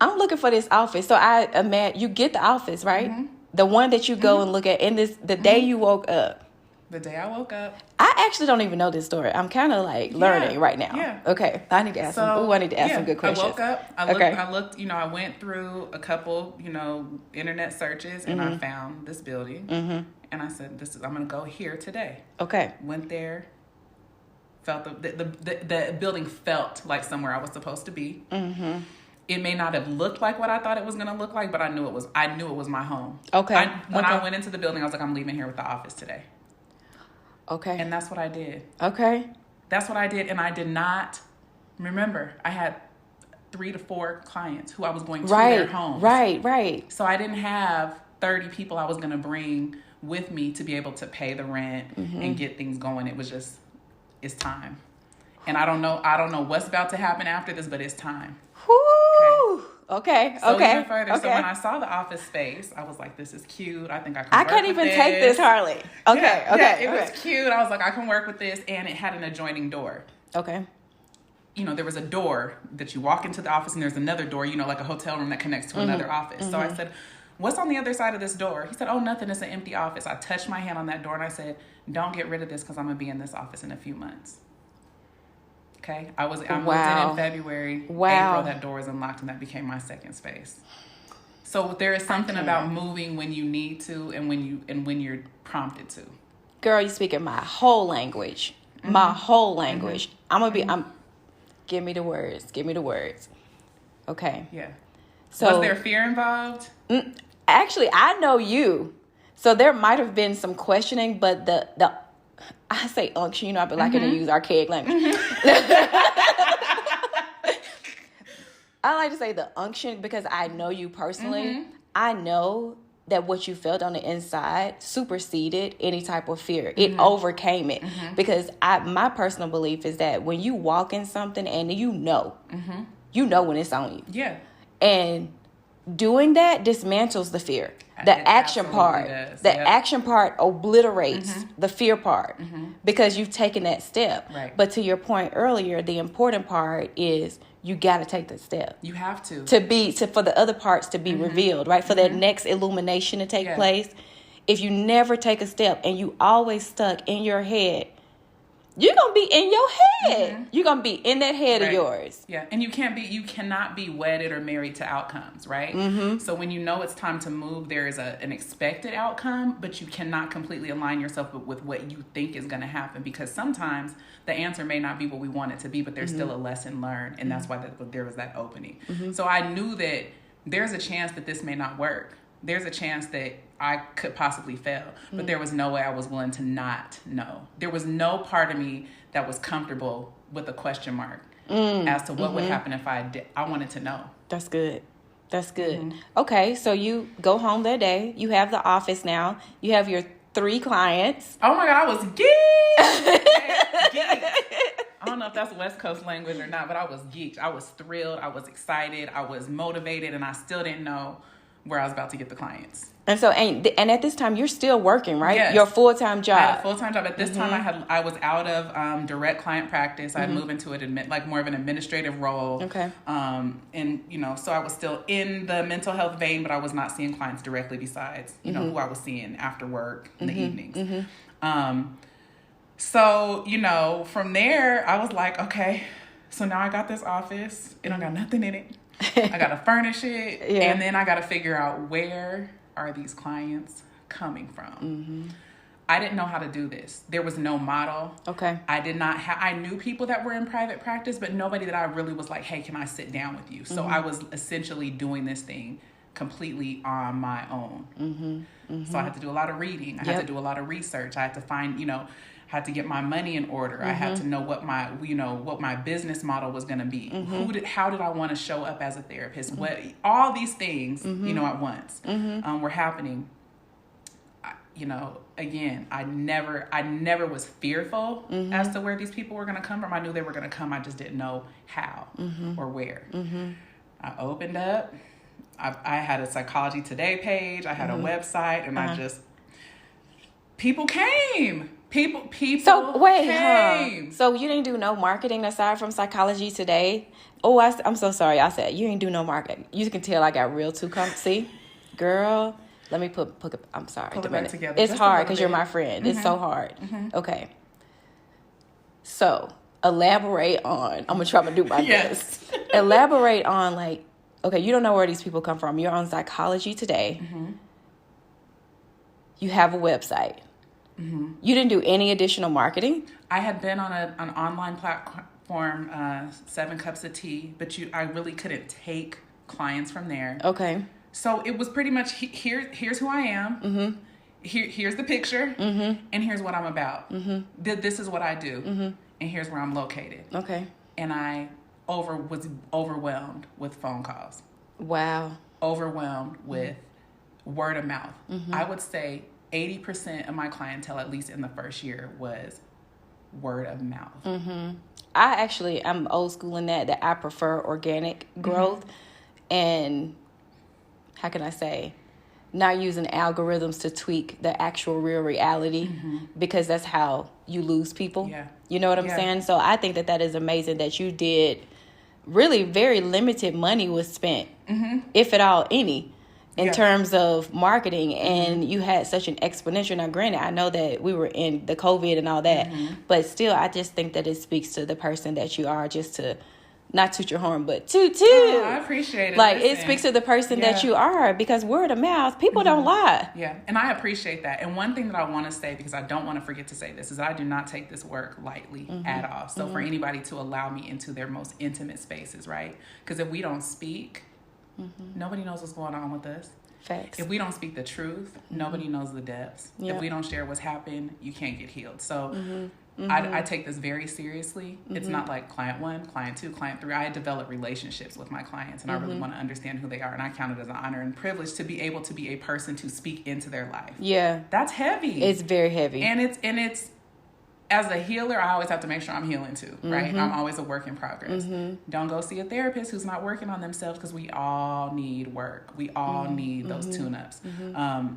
I'm looking for this office. So I imagine you get the office, right? Mm-hmm. The one that you go and look at the day you woke up. The day I woke up. I actually don't even know this story. I'm kind of like learning right now. Yeah. Okay. I need to ask some good questions. I woke up. I looked, I went through a couple, internet searches and I found this building. Mm-hmm. And I said, I'm going to go here today. Okay. Went there. Felt the building felt like somewhere I was supposed to be. Mm-hmm. It may not have looked like what I thought it was going to look like, but I knew it was my home. Okay. When I went into the building, I was like, I'm leaving here with the office today. Okay. And that's what I did. Okay. That's what I did. And I did not remember. I had 3 to 4 clients who I was going to their homes. Right. So I didn't have 30 people I was going to bring with me to be able to pay the rent and get things going. It was just, it's time. And I don't know what's about to happen after this, but it's time. Whoo! Okay. So even further, so when I saw the office space, I was like, this is cute. I think I can work can't with even this. take this, Harley. Okay. It was cute. I was like, I can work with this. And it had an adjoining door. Okay. There was a door that you walk into the office and there's another door, like a hotel room that connects to another office. So I said, what's on the other side of this door? He said, oh, nothing. It's an empty office. I touched my hand on that door and I said, don't get rid of this because I'm going to be in this office in a few months. Okay. I moved in February. April, that door was unlocked and that became my second space. So there is something about moving when you need to and when you're prompted to. Girl, you speaking my whole language. My whole language. Give me the words. Okay. Yeah. So was there fear involved? Actually, I know you. So there might have been some questioning, but the I say unction, I've been liking to use archaic language. I like to say the unction because I know you personally. I know that what you felt on the inside superseded any type of fear. It overcame it. Because my personal belief is that when you walk in something and you know when it's on you. Yeah. And doing that dismantles the fear. The action part. Action part obliterates the fear part because you've taken that step. Right. But to your point earlier, the important part is you got to take the step. You have to for the other parts to be revealed, right? For that next illumination to take place. If you never take a step and you always stuck in your head, you're going to be in your head. You're going to be in that head of yours. Yeah. And you cannot be wedded or married to outcomes, right? So when you know it's time to move, there is an expected outcome, but you cannot completely align yourself with what you think is going to happen because sometimes the answer may not be what we want it to be, but there's still a lesson learned. And that's why there was that opening. So I knew that there's a chance that this may not work. There's a chance that I could possibly fail, but there was no way I was willing to not know. There was no part of me that was comfortable with a question mark as to what would happen if I did. I wanted to know. That's good. Okay, so you go home that day. You have the office now. You have your 3 clients. Oh my God, I was geeked. I don't know if that's West Coast language or not, but I was geeked. I was thrilled. I was excited. I was motivated, and I still didn't know where I was about to get the clients. And so, and at this time, you're still working, right? Yes. Your full-time job. I had a full-time job. At this time, I was out of direct client practice. I had moved into more of an administrative role. Okay. And so I was still in the mental health vein, but I was not seeing clients directly besides who I was seeing after work in the evenings. So from there, I was like, okay, so now I got this office. It don't got nothing in it. I got to furnish it. And then I got to figure out where are these clients coming from. I didn't know how to do this. There was no model. Okay. I did not I knew people that were in private practice, but nobody that I really was like, hey, can I sit down with you? So I was essentially doing this thing completely on my own. So I had to do a lot of reading. I had to do a lot of research. I had to find, had to get my money in order. I had to know what my business model was going to be. How did I want to show up as a therapist? What all these things, at once were happening. Again, I never was fearful as to where these people were going to come from. I knew they were going to come. I just didn't know how or where. I opened up. I had a Psychology Today page. I had a website, and people came. People So wait, came. So you didn't do no marketing aside from Psychology Today? Oh, I'm so sorry. I said you didn't do no marketing. You can tell I got real too see, girl. Let me put I'm sorry. Pull it back together. It's hard because you're my friend. It's so hard. Okay. So elaborate on. I'm gonna try to do my best. Elaborate on okay, you don't know where these people come from. You're on Psychology Today. You have a website. You didn't do any additional marketing? I had been on an online platform, 7 Cups of Tea, but I really couldn't take clients from there. Okay. So it was pretty much, here's who I am. Here's the picture. And here's what I'm about. This is what I do. And here's where I'm located. Okay. And I was overwhelmed with phone calls. Wow. Overwhelmed with word of mouth. I would say 80% of my clientele, at least in the first year, was word of mouth. I'm old school in that I prefer organic growth and how can I say, not using algorithms to tweak the actual real reality because that's how you lose people. Yeah. You know what I'm saying? So I think that is amazing that you did really very limited money was spent, if at all any. In terms of marketing, and you had such an exponential. Now, granted, I know that we were in the COVID and all that, but still, I just think that it speaks to the person that you are, just to not toot your horn, but toot. Oh, I appreciate it. Like, it speaks to the person that you are, because word of mouth, people don't lie. Yeah, and I appreciate that. And one thing that I want to say, because I don't want to forget to say this, is that I do not take this work lightly at all. So for anybody to allow me into their most intimate spaces, right? Because if we don't speak, nobody knows what's going on with us. Facts. If we don't speak the truth, nobody knows the depths. Yep. If we don't share what's happened, you can't get healed. So I take this very seriously. It's not like client 1, client 2, client 3. I develop relationships with my clients, and I really want to understand who they are. And I count it as an honor and privilege to be able to be a person to speak into their life. Yeah. That's heavy. It's very heavy. And it's as a healer, I always have to make sure I'm healing too, right? I'm always a work in progress. Don't go see a therapist who's not working on themselves, because we all need work. We all need those tune-ups.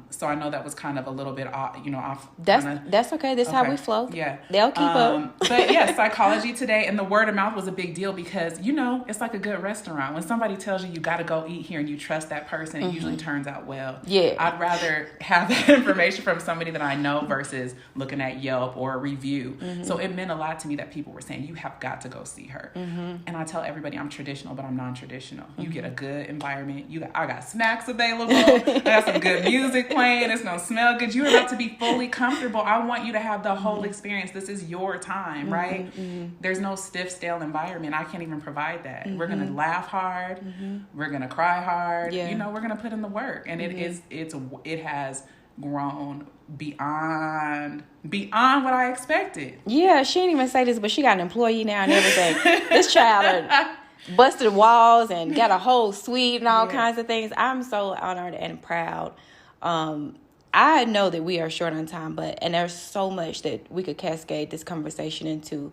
So I know that was kind of a little bit off, off. That's okay. This is how we flow. Yeah. They'll keep up. But yeah, psychology today, and the word of mouth was a big deal, because, it's like a good restaurant. When somebody tells you got to go eat here and you trust that person, it usually turns out well. Yeah. I'd rather have that information from somebody that I know versus looking at Yelp or a review. So it meant a lot to me that people were saying, you have got to go see her. And I tell everybody I'm traditional, but I'm non-traditional. You get a good environment. I got snacks available. I got some good music playing. It's gonna smell good. You're about to be fully comfortable. I want you to have the whole experience. This is your time, right? There's no stiff, stale environment. I can't even provide that. We're gonna laugh hard. We're gonna cry hard. Yeah. We're gonna put in the work. And it has grown beyond what I expected. Yeah, she didn't even say this, but she got an employee now and everything. This child busted walls and got a whole suite and all kinds of things. I'm so honored and proud. I know that we are short on time, and there's so much that we could cascade this conversation into.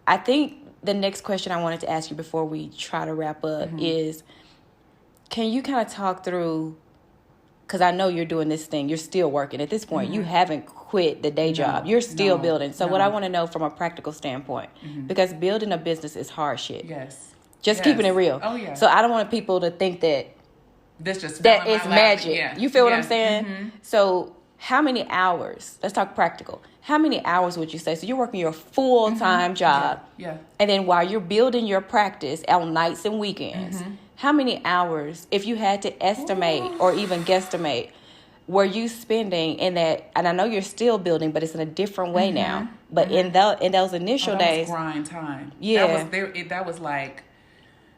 I think the next question I wanted to ask you before we try to wrap up is, can you kind of talk through, because I know you're doing this thing. You're still working. At this point, you haven't quit the day job. You're still building. So what I want to know from a practical standpoint, because building a business is hard shit. Yes. Just keeping it real. Oh, yeah. So I don't want people to think that this just that is magic. Yeah. You feel what I'm saying? So how many hours? Let's talk practical. How many hours would you say? So you're working your full-time job. Yeah. And then while you're building your practice on nights and weekends, how many hours, if you had to estimate or even guesstimate, were you spending in that? And I know you're still building, but it's in a different way now. But in those initial days, was grind time. Yeah, that was like,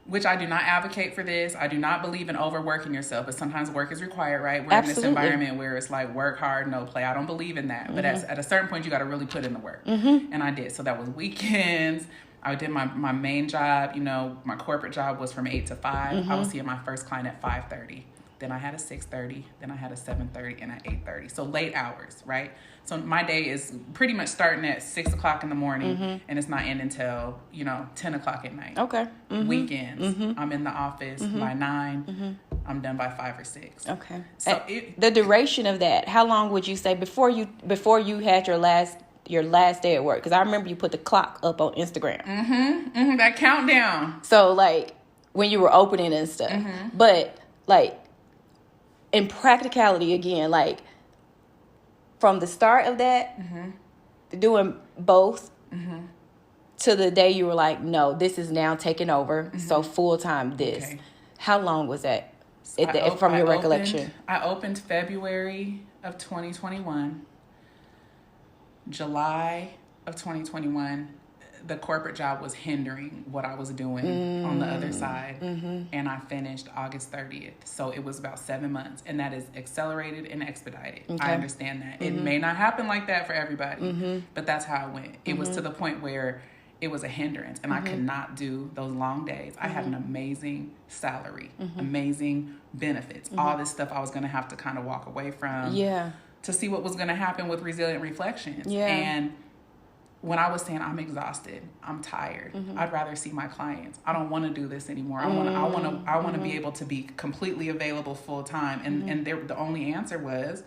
which I do not advocate for this. I do not believe in overworking yourself, but sometimes work is required, right? We're in this environment where it's like work hard, no play. I don't believe in that. But at a certain point, you got to really put in the work. And I did. So that was weekends. I did my main job, my corporate job was from 8 to 5. I was seeing my first client at 5:30. Then I had a 6:30. Then I had a 7:30 and at 8:30. So late hours, right? So my day is pretty much starting at 6 o'clock in the morning, and it's not ending until 10 o'clock at night. Okay. Weekends, I'm in the office by 9. I'm done by 5 or 6. Okay. So the duration of that, how long would you say before you had your last day at work? Because I remember you put the clock up on Instagram. That countdown. So like when you were opening and stuff, but like in practicality again, like from the start of that, doing both to the day you were like, no, this is now taking over. So full time this. Okay. How long was that? From your recollection? I opened February of 2021. July of 2021, the corporate job was hindering what I was doing on the other side. And I finished August 30th. So it was about 7 months. And that is accelerated and expedited. Okay. I understand that. It may not happen like that for everybody. But that's how it went. It was to the point where it was a hindrance. And I could not do those long days. I had an amazing salary. Amazing benefits. All this stuff I was going to have to kind of walk away from. Yeah. To see what was going to happen with Resilient Reflections. Yeah. And when I was saying I'm exhausted, I'm tired, I'd rather see my clients. I don't want to do this anymore. I want to be able to be completely available full time. And the only answer was,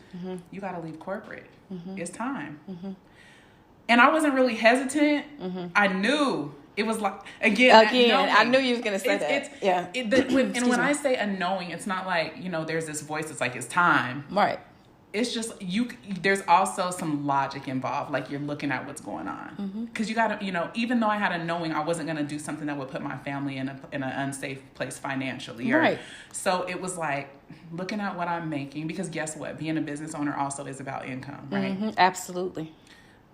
you got to leave corporate. It's time. And I wasn't really hesitant. I knew it was like again. I knew you was gonna say that. When I say a knowing, it's not like there's this voice that's like it's time. Right. it's just there's also some logic involved. Like you're looking at what's going on, because you got to, even though I had a knowing I wasn't going to do something that would put my family in an unsafe place financially. Right. So it was like looking at what I'm making, because guess what? Being a business owner also is about income, right? Mm-hmm. Absolutely.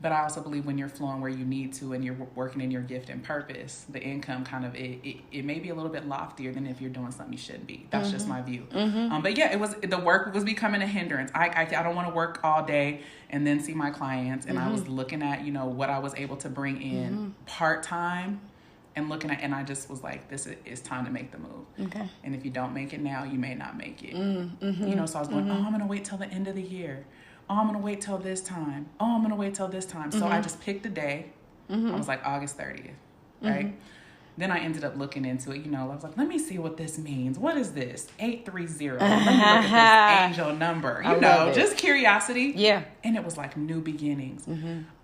But I also believe when you're flowing where you need to and you're working in your gift and purpose, the income kind of, it may be a little bit loftier than if you're doing something you shouldn't be. That's just my view. But yeah, the work was becoming a hindrance. I don't want to work all day and then see my clients. And I was looking at, what I was able to bring in part-time and looking at, and I just was like, this is time to make the move. Okay. And if you don't make it now, you may not make it. So I was going, I'm going to wait till the end of the year. Oh, I'm going to wait till this time. Oh, I'm going to wait till this time. So I just picked a day. I was like August 30th, right? Then I ended up looking into it. I was like, let me see what this means. What is this? 830. Let me look at this angel number. Just curiosity. Yeah. And it was like new beginnings,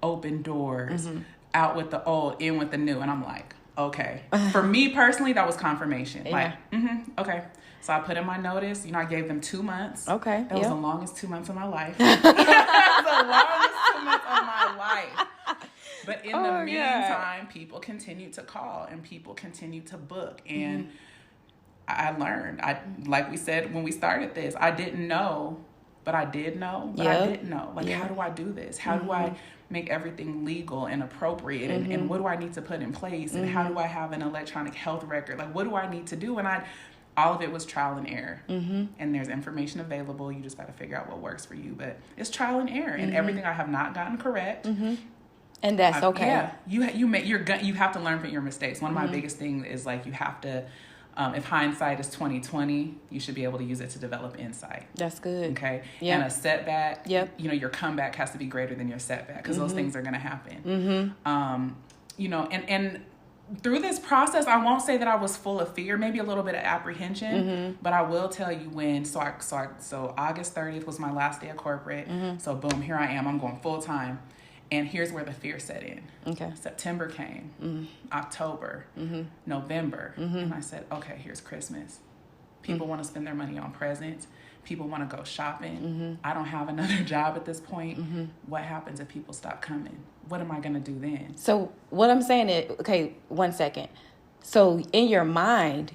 open doors, out with the old, in with the new. And I'm like, okay. For me personally, that was confirmation. Yeah. Like, okay. So I put in my notice. I gave them 2 months. Okay. That was the longest 2 months of my life. That was the longest 2 months of my life. But in the meantime, people continued to call and people continued to book. And I learned. Like we said when we started this, I didn't know, but I did know. But I didn't know. Like, how do I do this? How do I make everything legal and appropriate? And what do I need to put in place? And how do I have an electronic health record? Like, what do I need to do? And all of it was trial and error. And there's information available. You just got to figure out what works for you. But it's trial and error. And everything I have not gotten correct. And that's okay. Yeah. You have to learn from your mistakes. One of my biggest things is like you have to, if hindsight is 20/20, you should be able to use it to develop insight. That's good. Okay. Yep. And a setback, your comeback has to be greater than your setback, because those things are going to happen. And through this process, I won't say that I was full of fear, maybe a little bit of apprehension, but I will tell you so August 30th was my last day of corporate. So boom, here I am. I'm going full time. And here's where the fear set in. Okay. September came, October, November. And I said, okay, here's Christmas. People want to spend their money on presents. People want to go shopping. I don't have another job at this point. What happens if people stop coming? What am I going to do then? So what I'm saying is, okay, 1 second. So in your mind,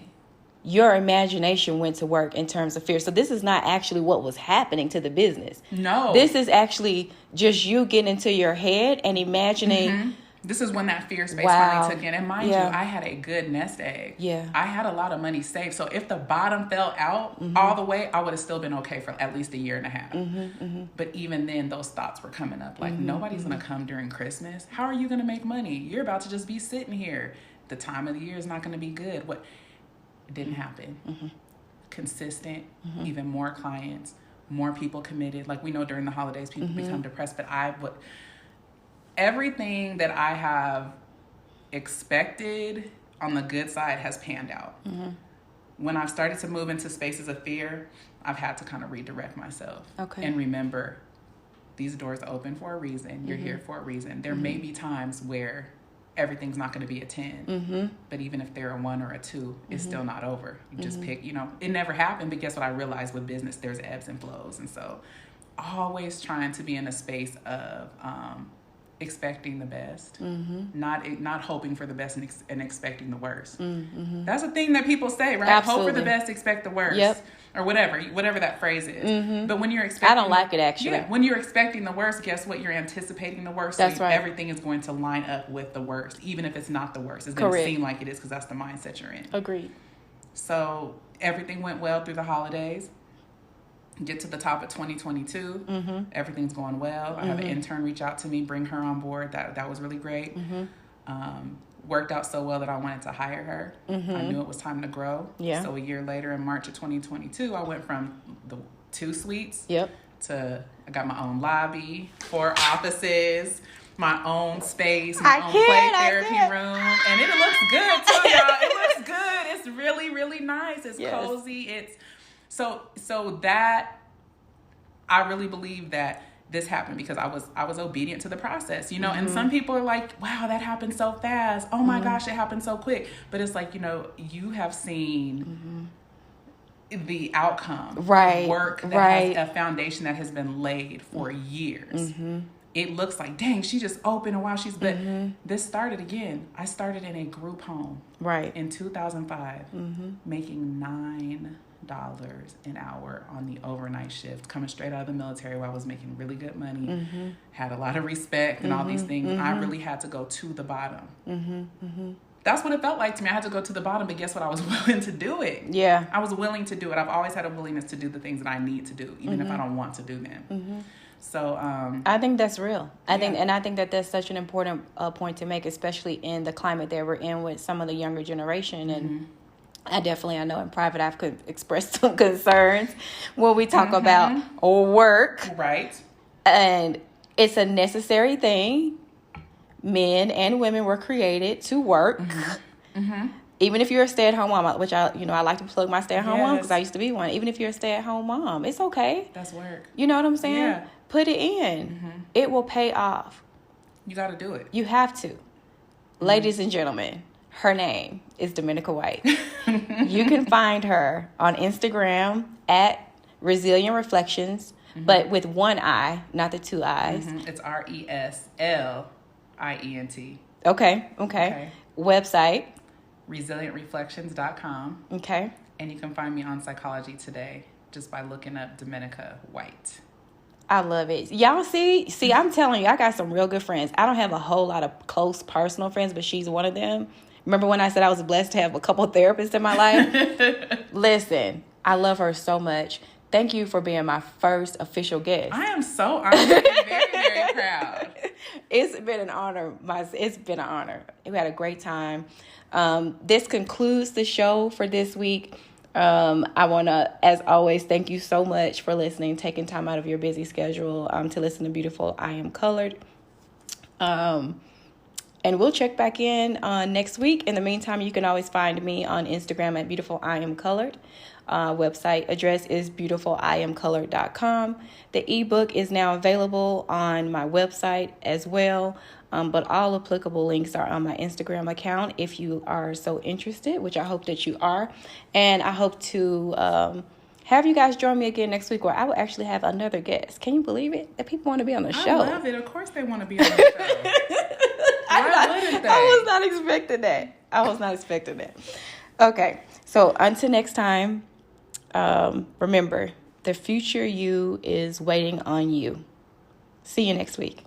your imagination went to work in terms of fear. So this is not actually what was happening to the business. No. This is actually just you getting into your head and imagining. This is when that fear space finally took in. And mind you, I had a good nest egg. Yeah. I had a lot of money saved. So if the bottom fell out all the way, I would have still been okay for at least a year and a half. But even then, those thoughts were coming up. Like, nobody's going to come during Christmas. How are you going to make money? You're about to just be sitting here. The time of the year is not going to be good. It didn't happen. Consistent, even more clients, more people committed. Like, we know during the holidays, people become depressed. But everything that I have expected on the good side has panned out. When I've started to move into spaces of fear, I've had to kind of redirect myself. Okay. And remember, these doors open for a reason. You're here for a reason. There may be times where everything's not going to be a 10. But even if they're a 1 or a 2, it's still not over. You just pick, it never happened. But guess what I realized with business, there's ebbs and flows. And so always trying to be in a space of expecting the best, not hoping for the best and expecting the worst. That's a thing that people say, right? Absolutely. Hope for the best, expect the worst. Yep. Or whatever that phrase is. But when you're expecting, I don't like it actually. Yeah, when you're expecting the worst, guess what? You're anticipating the worst. That's right. Everything is going to line up with the worst, even if it's not the worst. It's going to seem like it is, because that's the mindset you're in. Agreed. So everything went well through the holidays. Get to the top of 2022. Everything's going well. I have an intern reach out to me, bring her on board. That was really great. Worked out so well that I wanted to hire her. I knew it was time to grow. Yeah. So a year later, in March of 2022, I went from the 2 suites to I got my own lobby, 4 offices, my own space, my own play therapy room. And it looks good too, y'all. It looks good. It's really, really nice. It's cozy. It's so that I really believe that this happened because I was obedient to the process, and some people are like, wow, that happened so fast. Oh my gosh, it happened so quick. But it's like, you have seen the outcome, right, work that right. has a foundation that has been laid for years. Mm-hmm. It looks like, dang, she just opened and wow, but this started again. I started in a group home in 2005, making $9 an hour on the overnight shift, coming straight out of the military where I was making really good money, had a lot of respect and all these things. I really had to go to the bottom. That's what it felt like to me. I had to go to the bottom, but guess what? I was willing to do it. Yeah. I was willing to do it. I've always had a willingness to do the things that I need to do, even if I don't want to do them. So I think that's real. I think that that's such an important point to make, especially in the climate that we're in with some of the younger generation. And I know in private I've expressed some concerns when we talk about work. Right. And it's a necessary thing. Men and women were created to work. Even if you're a stay-at-home mom, which I like to plug my stay-at-home mom because I used to be one. Even if you're a stay-at-home mom, it's okay. That's work. You know what I'm saying? Yeah. Put it in. It will pay off. You got to do it. You have to. Ladies and gentlemen, her name is Dominecaa White. You can find her on Instagram at Resilient Reflections, but with one I, not the two I's. It's RESLIENT. Okay. Website. ResilientReflections.com. Okay. And you can find me on Psychology Today just by looking up Dominecaa White. I love it. Y'all see, I'm telling you, I got some real good friends. I don't have a whole lot of close personal friends, but she's one of them. Remember when I said I was blessed to have a couple of therapists in my life? Listen, I love her so much. Thank you for being my first official guest. I am so honored and very, very proud. It's been an honor. It's been an honor. We had a great time. This concludes the show for this week. I want to, as always, thank you so much for listening, taking time out of your busy schedule to listen to Beautiful I Am Colored. And we'll check back in next week. In the meantime, you can always find me on Instagram at Beautiful I Am Colored. Website address is beautifuliamcolored.com. The ebook is now available on my website as well. But all applicable links are on my Instagram account if you are so interested, which I hope that you are. And I hope to have you guys join me again next week where I will actually have another guest. Can you believe it? That people want to be on the show. I love it. Of course they want to be on the show. Why wouldn't they? I was not expecting that. Okay. So until next time, remember, the future you is waiting on you. See you next week.